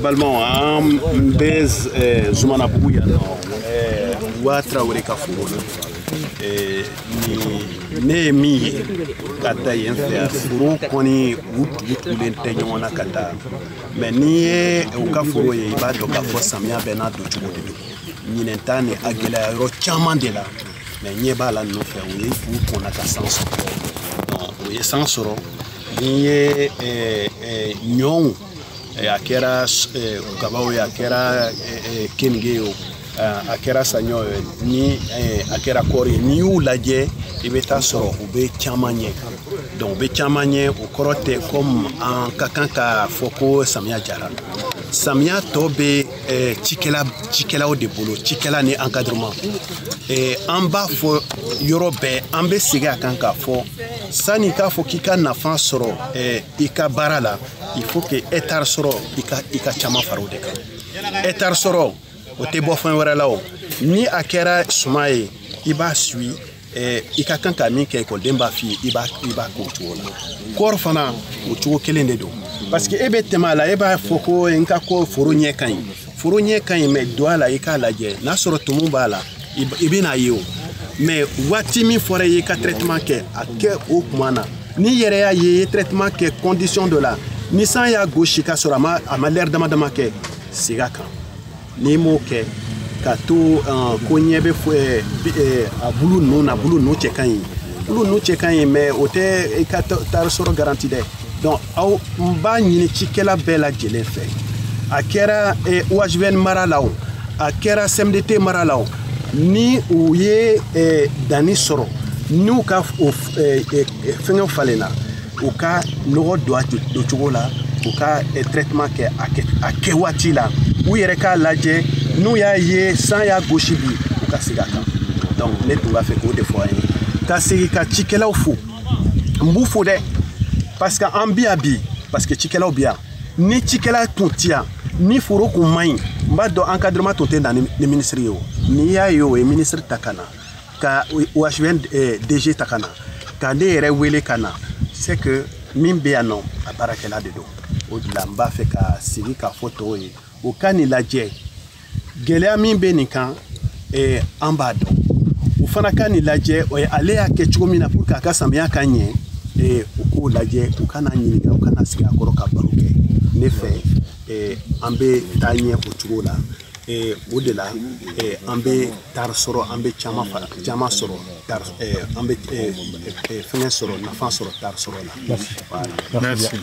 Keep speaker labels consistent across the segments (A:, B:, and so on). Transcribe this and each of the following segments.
A: Balmont, Bez, Zumanabuya, Ouatraoré Kafou, Némi, Kata Yenfea, Furo, Koni, Wout, Tenyon Kata. Mais ni au Kafou, il va donc à Samia Benat de Tchouboudou. Ninentane, Aguila, Rochamandela. Mais n'y a pas la nouvelle, oui, pour qu'on a qu'à s'en sortir. Oui, sans soro. N'y a nyon, akera kabao akera kengeo, akera sanyo ni akera kori ni ou laje, ibeta soro ube chamanye. Donc ube chamanye au korote comme en kakanka foko samia jara. Samia tobe chikela o de bolo, chikela ni encadrement. Et en bas fo yorobe, en bas siga kanka fo. Sani ka fo kika nafan soro ika barala, il faut que etar soro ika chama faro de ka. Etar soro o te bo fan wera lao. Ni akera sumaye iba sui ika kanka min ke ko demba fi iba ko tuola. Kor fana o tuo kelende do. Parce que ebe temala eba foko nka ko foro nye kan. Foro nye kan me doala ika laje. Na soro tumu bala ibina yo. Mais wati mi fore ye ka traitement ke ake okumana ni yere ya ye traitement ke condition de la ni san ya gauche ka sora ma l'air dama ke siga kan ni mo ke ka to ko nyebe fo bulu no che kan mais ote ka tar soro garantie de donc au mba nyini chikela bela jele fe akera wajven maralaw akera SMDT maralaw ni ou ye dani soro nous ka fengo falena ou ka no doit do chogola ou ka traitement ke akewati la ou yere ka laje nous ya ye sans ya gauche bi ou ka sigaka donc les tout va faire ko de fois ka sigika chikela ofu mbu fode parce que ambiabi parce que chikela obia ni chikela tutia ni furo ko mai mbado encadrement toté dans le ministère yo ni ya yo e ministre takana ka OHVN DG takana ka ne yere wele kana c'est que mimbe anon abarakela de do o la mba fe ka sigi ka photo e o kani laje gele mimbe nikan ambado o fana kani laje o ale ya kechomina pour ka kasambia kanye o laje o kana nyini o kana sigi akoro ka baruke ne fe ambe tanye otugola odela ambe tar soro ambe chama soro tar ambe fene soro nafa soro tar soro la. Merci.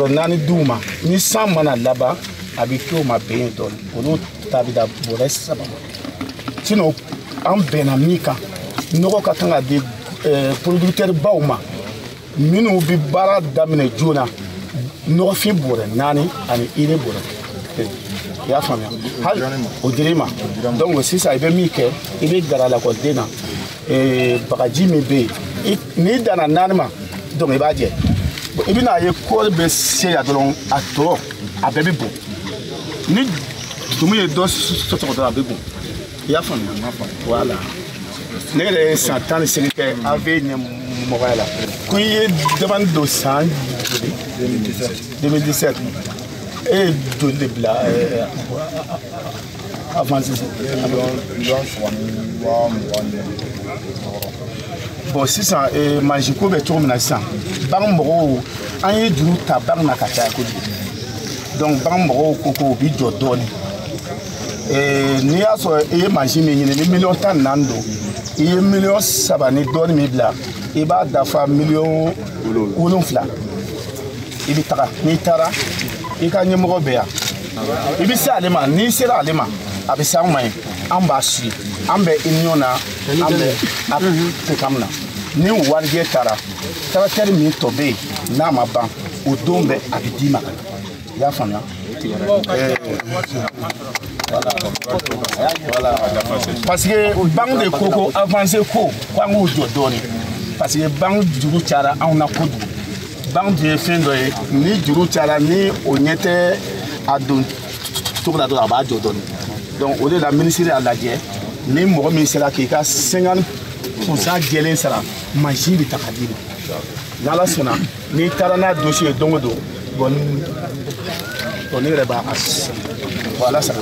B: Nani duma ni samana laba abikyo ma bento ono tabida bores saba sino am benamika noko katanga de producteur bauma minu bi bara damine jona no fi bore nani ani ine bore ya famia hal odirima donc si ça ibe mike ibe garala ko dena bagaji mi be ni dana nanma donc iba je ibina ye ko be se ya dolon ato abebe bo ni tumu ye dos soto do abebe ya fon voilà ne satan c'est que avait ne mobile ku ye devant 200 2017 et de lebla avant bon si ça magico be tourne na ça bang mo an yi duru ta bang na kata ko donc bang mo ko bi jodon ni aso machine ni million tan nando million sabani don mi bla e ba dafa million ulun fla ibi tara ni tara e ka nyemo be ya ibi sa alema ni sera alema abi sa mai amba shi ambe inyona ambe te kamna ni warje tara tel mi tobe n'a ma ban o don bɛɛ a bɛ d'i ma ka na i y'a faamuya. Voilà. Parce que banque de coco avancé ko an k'o jɔ dɔɔnin parce que banque juru cayara anw na kojugu. Banque de fɛn dɔ ye ni juru cayara ni o ɲɛ tɛ a don cogo la dɔrɔn a b'a jɔ dɔɔnin. Donc o de la ministre y'a lajɛ ni mɔgɔ min sera k'i ka 50% jɛlen sara mansin bɛ ta ka d'i ma. N'Ala sɔnna n'i taara n'a dossier ye don o don bon ne yɛrɛ b'a voilà ça.